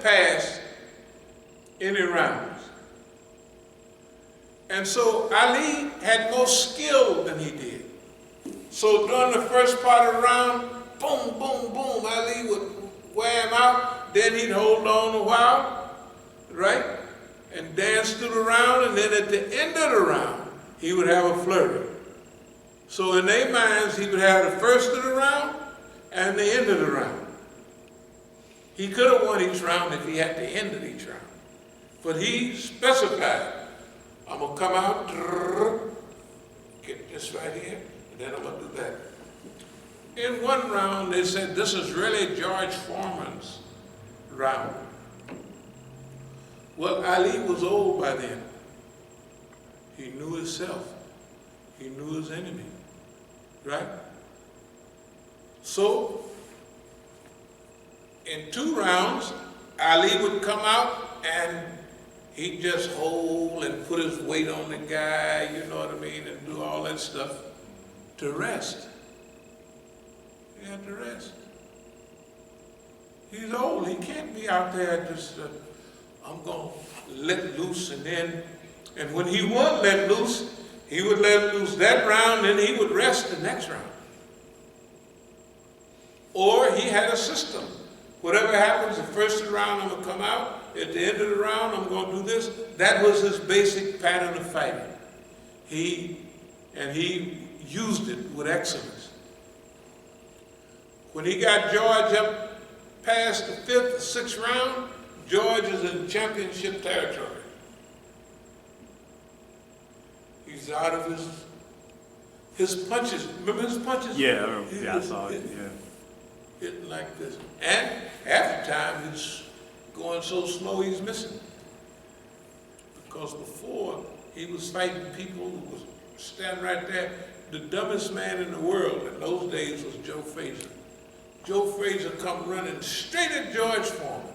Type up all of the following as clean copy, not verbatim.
pass any rounds. And so Ali had more skill than he did. So during the first part of the round, boom, boom, boom, Ali would wear him out, then he'd hold on a while, right? And dance through the round, and then at the end of the round, he would have a flurry. So in their minds, he would have the first of the round and the end of the round. He could have won each round if he had the end of each round. But he specified, I'm going to come out, get this right here, and then I'm going to do that. In one round, they said, this is really George Foreman's round. Well, Ali was old by then. He knew himself. He knew his enemy, right? So, in 2 rounds, Ali would come out and he'd just hold and put his weight on the guy, you know what I mean, and do all that stuff to rest. He had to rest. He's old. He can't be out there just, I'm going to let loose and when he won't let loose, he would let loose that round, then he would rest the next round. Or he had a system. Whatever happens, the first of the round, I'm going to come out. At the end of the round, I'm going to do this. That was his basic pattern of fighting. He used it with excellence. When he got George up past the 5th or 6th round, George is in championship territory. He's out of his punches. Remember his punches? Yeah, I saw it. Yeah. Hitting like this. And half the time he's going so slow he's missing. Because before he was fighting people who was standing right there. The dumbest man in the world in those days was Joe Frazier. Joe Frazier come running straight at George Foreman.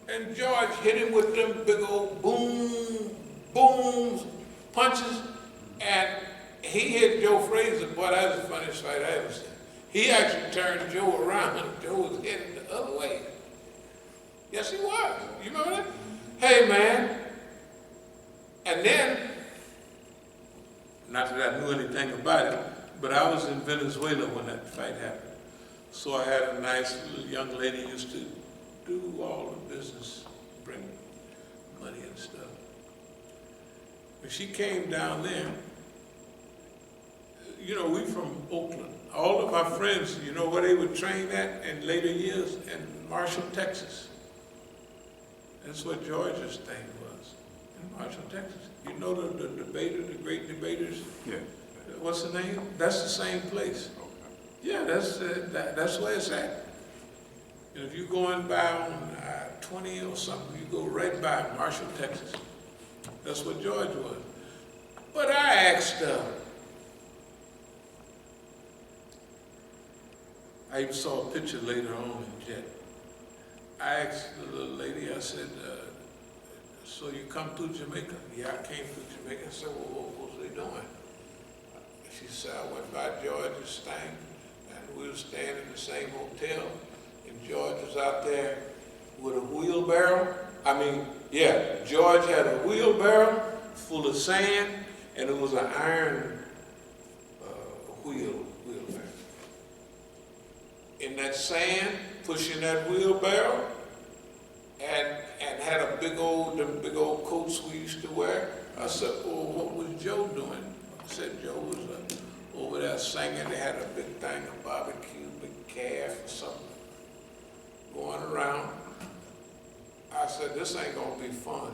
And George hit him with them big old boom, booms, punches, and he hit Joe Frazier. Boy, that was the funniest fight I ever seen. He actually turned Joe around, and Joe was heading the other way. Yes, he was. You remember that? Hey, man. And then, not that I knew anything about it, but I was in Venezuela when that fight happened. So I had a nice little young lady who used to do all the business, bring money and stuff. When she came down there, you know, we from Oakland. All of my friends, you know where they would train at in later years? In Marshall, Texas. That's what George's thing was, in Marshall, Texas. You know the debater, the great debaters? Yeah. What's the name? That's the same place. Okay. Yeah, that's where it's at. And if you're going by on 20 or something, you go right by Marshall, Texas. That's what George was. But I asked I even saw a picture later on in Jet. I asked the little lady, I said, so you come through Jamaica? Yeah, I came through Jamaica. I said, well, what was they doing? She said, I went by George's thing, and we were staying in the same hotel, and George was out there with a wheelbarrow. George had a wheelbarrow full of sand, and it was an iron wheelbarrow. In that sand, pushing that wheelbarrow, and had a them big old coats we used to wear. I said, well, what was Joe doing? I said, Joe was over there singing. They had a big thing, a barbecue, big calf or something going around. I said, this ain't gonna be fun.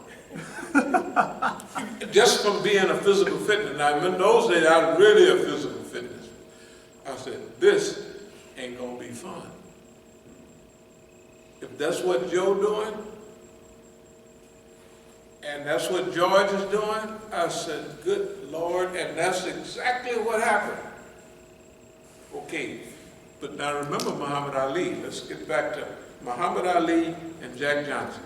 Just from being a physical fitness. Now, in those days, I was really a physical fitness. I said, this ain't gonna be fun. If that's what Joe doing, and that's what George is doing, I said, good Lord, and that's exactly what happened. Okay, but now remember Muhammad Ali. Let's get back to Muhammad Ali and Jack Johnson.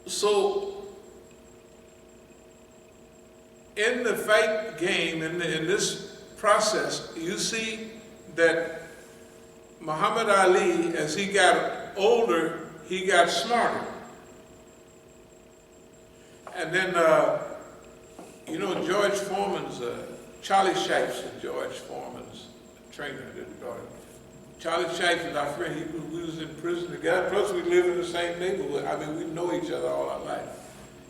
So, in the fight game, in this process, you see that Muhammad Ali, as he got older, he got smarter. And then, you know, George Foreman's, Charlie Shipes, George Foreman's trainer. Charlie Shipes is our friend. We was in prison together. Plus, we live in the same neighborhood. I mean, we know each other all our life.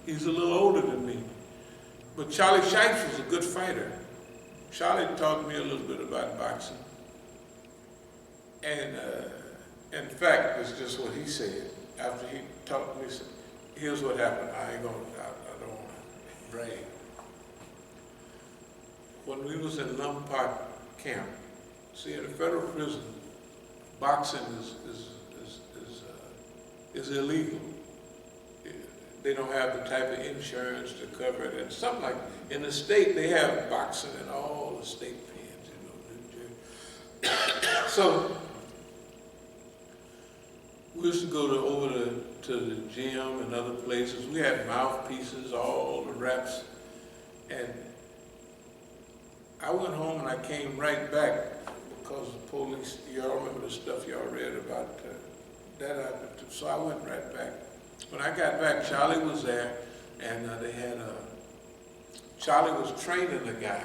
He's a little older than me. But Charlie Shipes was a good fighter. Charlie taught me a little bit about boxing. And in fact, it's just what he said. After he taught me, here's what happened. I don't want to brag. When we was in Lum Park camp, see, in a federal prison, boxing is illegal. They don't have the type of insurance to cover it, and something like in the state they have boxing in all the state pens, you know, New Jersey. So we used to go over to the gym and other places. We had mouthpieces, all the reps, and I went home and I came right back because the police, y'all remember the stuff y'all read about that happened. So I went right back. When I got back, Charlie was there, and they had Charlie was training a guy.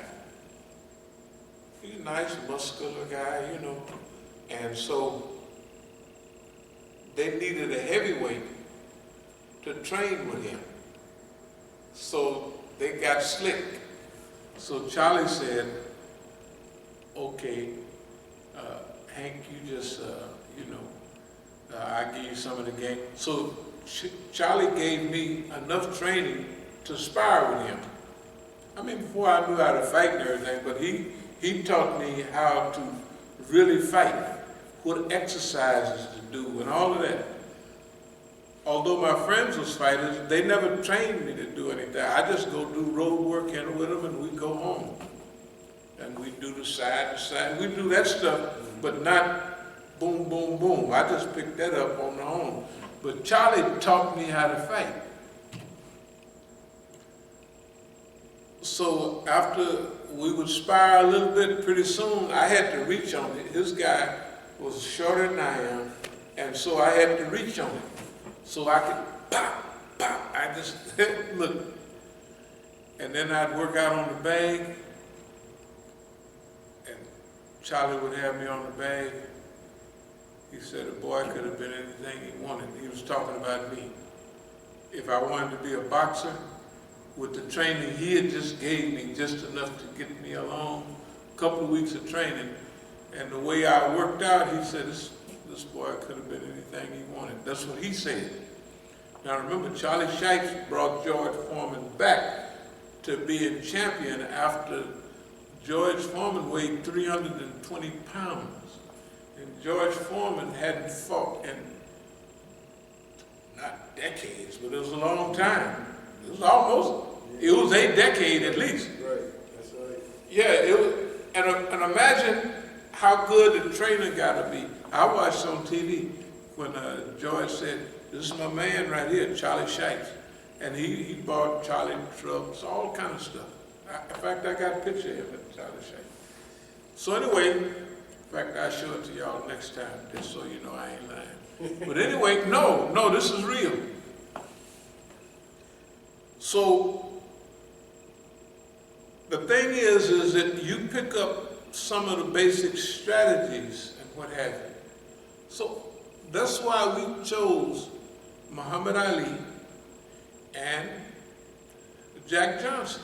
He's a nice, muscular guy, you know, and so they needed a heavyweight to train with him. So they got slick. So Charlie said, okay, Hank, you just, you know, I give you some of the game. So Charlie gave me enough training to spar with him. I mean, before I knew how to fight and everything, but he taught me how to really fight, what exercises to do and all of that. Although my friends was fighters, they never trained me to do anything. I just go do road work in with them and we go home. And we do the side to side. We do that stuff, but not boom, boom, boom. I just picked that up on my own. But Charlie taught me how to fight. So after we would spar a little bit, pretty soon I had to reach on it. His guy was shorter than I am, and so I had to reach on it. So I could pop, pop. I just, look. And then I'd work out on the bag, and Charlie would have me on the bag. He said a boy could have been anything he wanted. He was talking about me. If I wanted to be a boxer, with the training he had just gave me, just enough to get me along, a couple of weeks of training, and the way I worked out, he said, this boy could have been anything he wanted. That's what he said. Now remember, Charlie Shipes brought George Foreman back to being champion after George Foreman weighed 320 pounds. And George Foreman hadn't fought in, not decades, but it was a long time. It was a decade at least. Right, that's right. Yeah, it was, and imagine how good the trainer got to be. I watched on TV when George said, this is my man right here, Charlie Shipes. And he bought Charlie trucks, all kind of stuff. In fact, I got a picture of him at Charlie Shipes. So anyway, in fact, I'll show it to y'all next time, just so you know I ain't lying. But anyway, no, this is real. So the thing is that you pick up some of the basic strategies and what have you. So that's why we chose Muhammad Ali and Jack Johnson.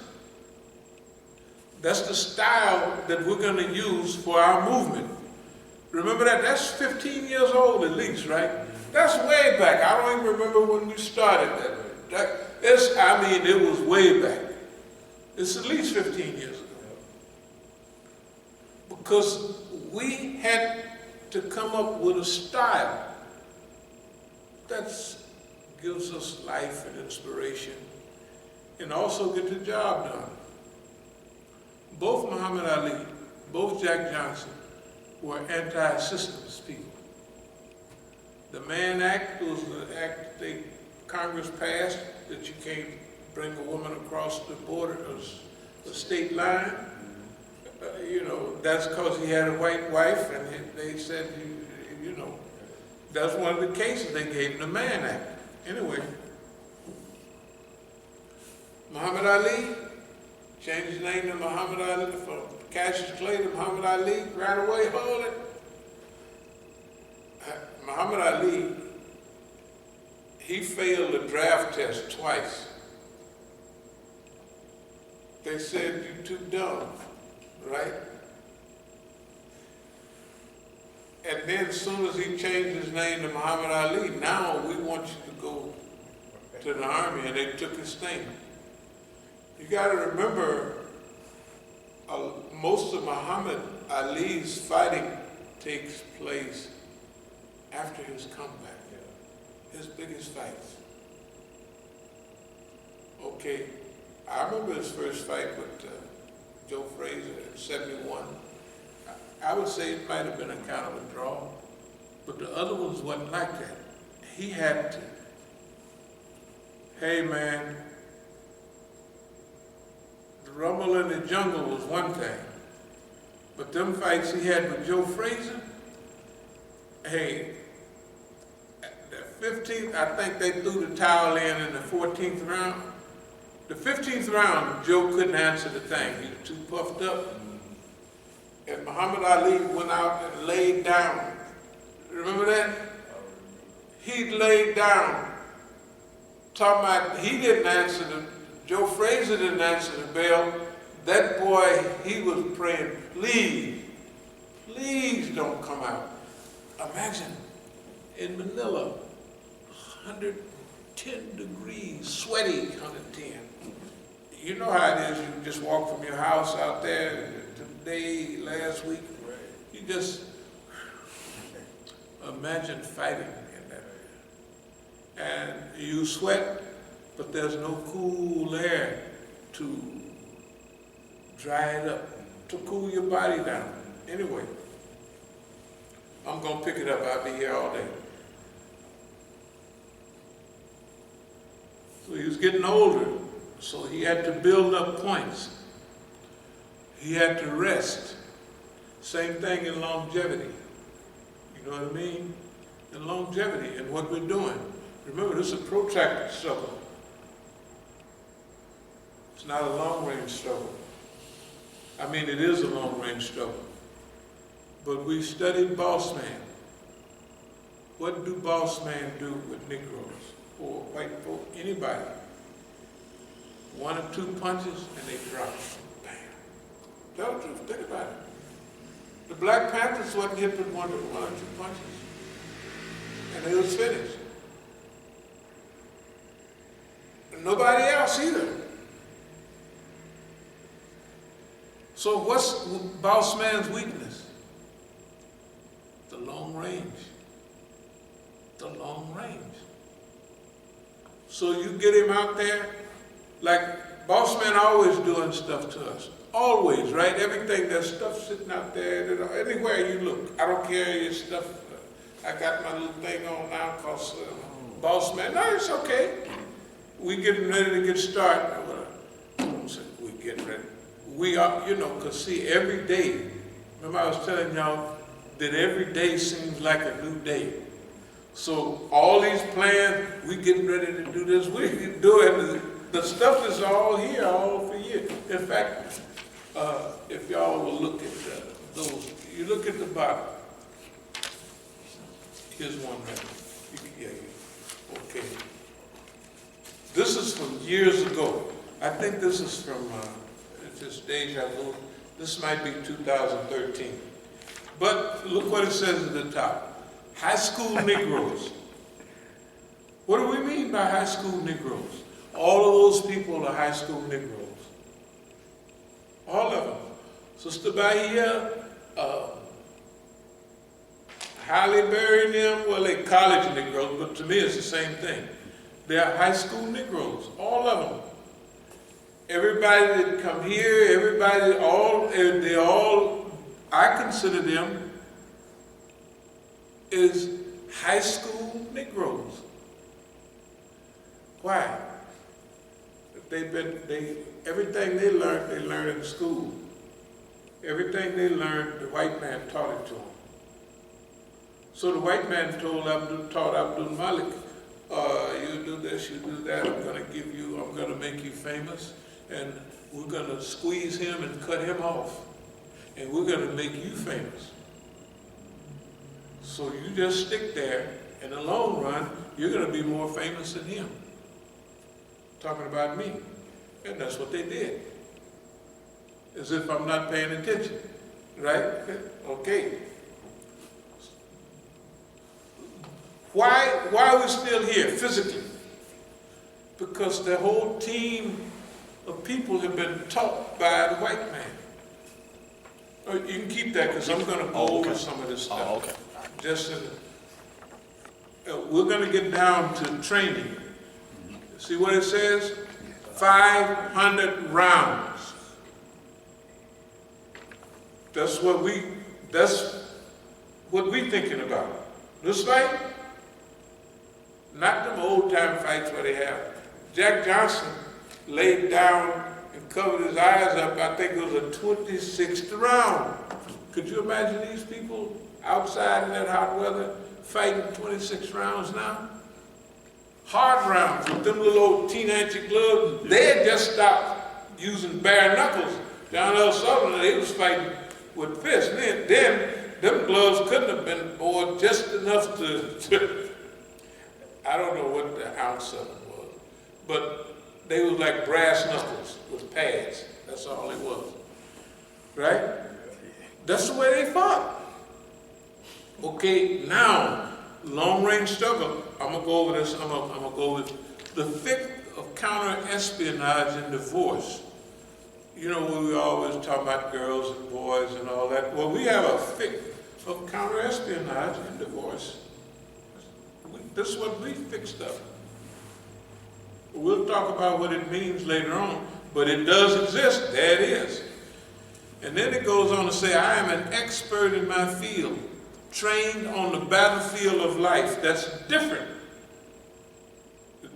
That's the style that we're going to use for our movement. Remember that? That's 15 years old at least, right? That's way back. I don't even remember when we started that. It was way back. It's at least 15 years ago. Because we had to come up with a style that gives us life and inspiration and also get the job done. Both Muhammad Ali, both Jack Johnson were anti-systems people. The Mann Act was the act that Congress passed that you can't bring a woman across the border, the state line. That's because he had a white wife, and they said That's one of the cases they gave him the Mann Act. Anyway, Muhammad Ali changed his name to Muhammad Ali, from Cassius Clay to Muhammad Ali, right away, hold it. Muhammad Ali, he failed the draft test twice. They said, "You're too dumb," right? And then as soon as he changed his name to Muhammad Ali, now we want you to go to the army, and they took his thing. You got to remember, most of Muhammad Ali's fighting takes place after his comeback, his biggest fights. Okay, I remember his first fight with Joe Frazier in '71. I would say it might have been a kind of a draw, but the other ones wasn't like that. He had to, hey man, the rumble in the jungle was one thing, but them fights he had with Joe Frazier, hey, the 15th, I think they threw the towel in the 14th round. The 15th round, Joe couldn't answer the thing. He was too puffed up. And Muhammad Ali went out and laid down. Remember that? He laid down. Talking about, he didn't answer Joe Frazier didn't answer the bell. That boy, he was praying, please, please don't come out. Imagine, in Manila, 110 degrees, sweaty 110. You know how it is, you just walk from your house out there today, last week, you just imagine fighting in that area. And you sweat, but there's no cool air to dry it up, to cool your body down. Anyway, I'm gonna pick it up, I'll be here all day. So he was getting older, so he had to build up points. He had to rest. Same thing in longevity. You know what I mean? In longevity and what we're doing. Remember, this is a protracted struggle. It's not a long-range struggle. I mean, it is a long-range struggle. But we studied boss man. What do boss men do with Negroes or white folk, anybody? One or two punches and they drop. Bam. Tell the truth, think about it. The Black Panthers wasn't hit with one or two punches. And it was finished. And nobody else either. So what's boss man's weakness? The long range. The long range. So you get him out there, like boss man always doing stuff to us. Always, right? Everything, there's stuff sitting out there, anywhere you look. I don't care your stuff. I got my little thing on now called boss man. No, it's okay. We getting ready to get started. We getting ready. We are, because see, every day, remember I was telling y'all that every day seems like a new day. So all these plans, we getting ready to do this, we doing the stuff is all here, all for you. In fact, if y'all will look at those, you look at the bottom. Here's one right. Okay. This is from years ago. I think this is from, it's just deja vu. This might be 2013. But look what it says at the top. High school Negroes. What do we mean by high school Negroes? All of those people are high school Negroes. All of them. Sister Bahia, Halle Berry and them, well, they're college Negroes, but to me it's the same thing. They're high school Negroes, all of them. Everybody that come here, everybody, they all, I consider them is high school Negroes. Why? Everything they learned in school. Everything they learned, the white man taught it to them. So the white man taught Abdul Malik, you do this, you do that, I'm gonna make you famous, and we're gonna squeeze him and cut him off, and we're gonna make you famous. So you just stick there. In the long run, you're gonna be more famous than him. Talking about me. And that's what they did. As if I'm not paying attention, right? Okay. Why are we still here physically? Because the whole team of people have been taught by the white man. You can keep that because I'm going to go over some of this stuff. Oh, okay. Just we're going to get down to training. See what it says? 500 rounds. That's what we thinking about. This fight, not them old time fights where they have. Jack Johnson laid down and covered his eyes up. I think it was a 26th round. Could you imagine these people outside in that hot weather fighting 26 rounds now? Hard rounds with them little old teenage gloves. They had just stopped using bare knuckles. Down El Southern, they was fighting with fists. Then them gloves couldn't have been bored just enough to I don't know what the ounce of them was, but they was like brass knuckles with pads. That's all it was, right? That's the way they fought. Okay, now, long-range struggle. I'm gonna go over this. I'm gonna go over the thick of counter-espionage and divorce. You know, we always talk about girls and boys and all that. Well, we have a thick of counter-espionage and divorce. This is what we fixed up. We'll talk about what it means later on, but it does exist. There it is. And then it goes on to say, I am an expert in my field, trained on the battlefield of life. That's different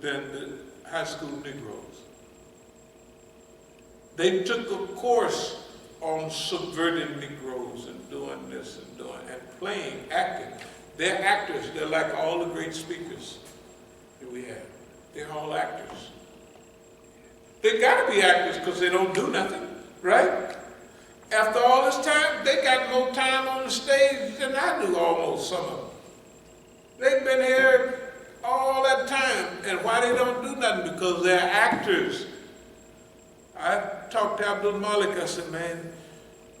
than the high school Negroes. They took a course on subverting Negroes and doing this and doing and playing, acting. They're actors. They're like all the great speakers that we have. They're all actors. They got to be actors because they don't do nothing, right? After all this time, they got more time on the stage than I do, almost, some of them. They've been here all that time. And why they don't do nothing? Because they're actors. I talked to Abdul Malik. I said, man,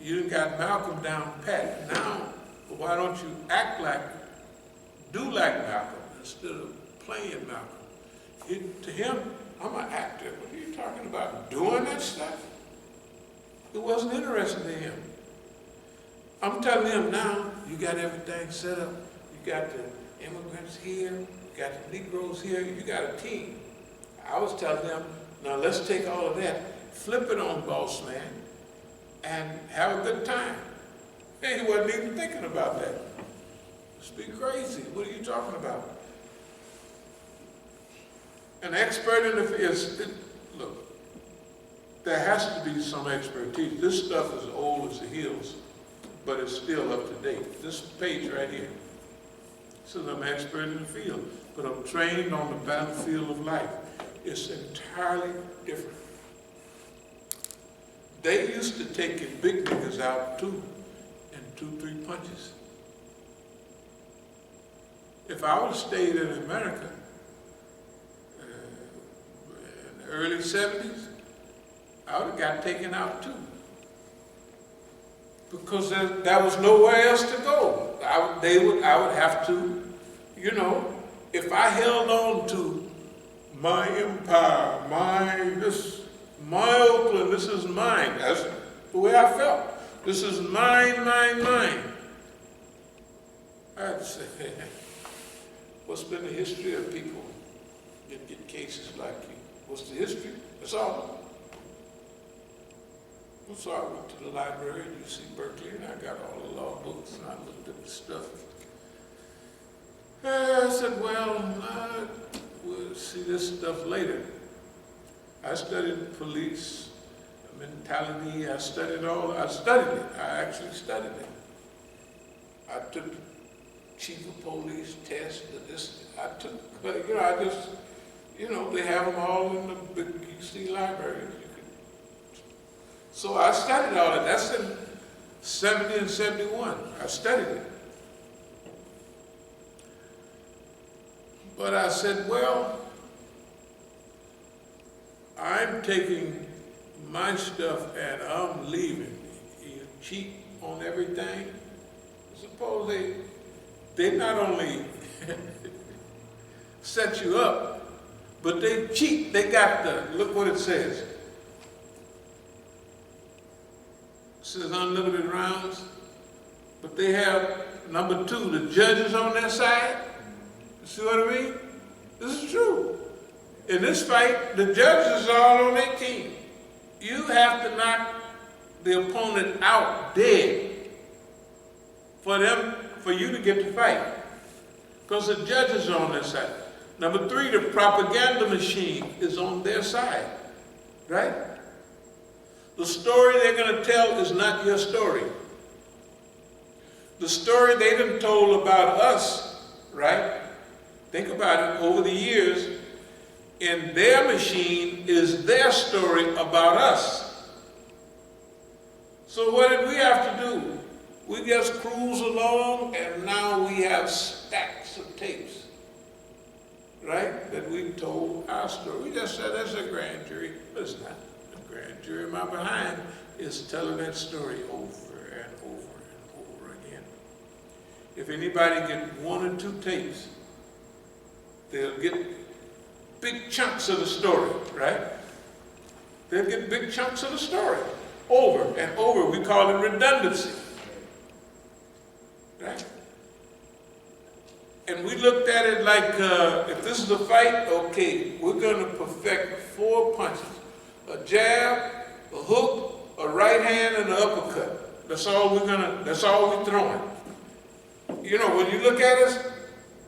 you done got Malcolm down pat. Now, why don't you do like Malcolm instead of playing Malcolm? To him, I'm an actor. What are you talking about? Doing that stuff? It wasn't interesting to him. I'm telling him now, you got everything set up. You got the immigrants here, you got the Negroes here, you got a team. I was telling him, now let's take all of that, flip it on boss man, and have a good time. And he wasn't even thinking about that. Must be crazy. What are you talking about? An expert in the field, look, there has to be some expertise. This stuff is old as the hills, but it's still up to date. This page right here says I'm an expert in the field, but I'm trained on the battlefield of life. It's entirely different. They used to take big niggas out too, in 2-3 punches. If I would have stayed in America in the early 70s, I would have got taken out too. Because there was nowhere else to go. I would have to, if I held on to my empire, my Oakland, this is mine. That's the way I felt. This is mine, mine, mine. I'd say, what's been the history of people that get cases like you? What's the history? That's all. So I went to the library at UC Berkeley and I got all the law books and I looked at the stuff. I said, well, we'll see this stuff later. I studied police, mentality, I studied it. I actually studied it. I took chief of police test, and this, I took, but I just, they have them all in the big UC library. So I studied all that. That's in 70 and 71. I studied it. But I said, well, I'm taking my stuff and I'm leaving. You cheat on everything. Suppose they not only set you up, but they cheat. They got look what it says. It says unlimited rounds, but they have, number 2, the judges on their side. You see what I mean? This is true. In this fight, the judges are all on their team. You have to knock the opponent out dead for you to get to fight. Because the judges are on their side. Number 3, the propaganda machine is on their side. Right? The story they're going to tell is not your story. The story they done told about us, right? Think about it, over the years, in their machine is their story about us. So what did we have to do? We just cruise along, and now we have stacks of tapes, right? That we told our story. We just said that's a grand jury, but it's not a grand jury. My behind is telling that story over and over and over again. If anybody get 1 or 2 tapes, they'll get big chunks of the story, right? They'll get big chunks of the story over and over. We call it redundancy. Right? And we looked at it like, if this is a fight, okay, we're going to perfect 4 punches. A jab, a hook, a right hand, and an uppercut. That's all we're throwing. When you look at us,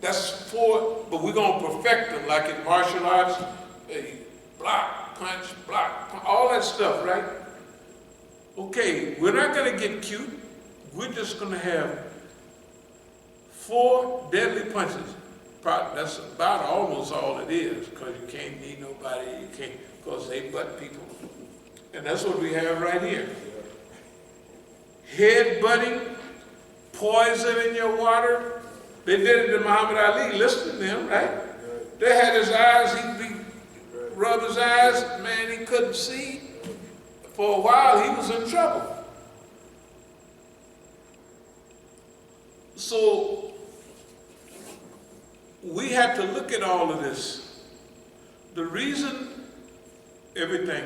that's 4, but we're going to perfect them like in martial arts, block, punch, all that stuff, right? Okay, we're not going to get cute. We're just going to have 4 deadly punches. That's about almost all it is, because you can't knee nobody, because they butt people. And that's what we have right here. Head-butting, poison in your water. They did it to Muhammad Ali, listen to him, right? They had his eyes, rub his eyes, man, he couldn't see. For a while, he was in trouble. So, we had to look at all of this. The reason everything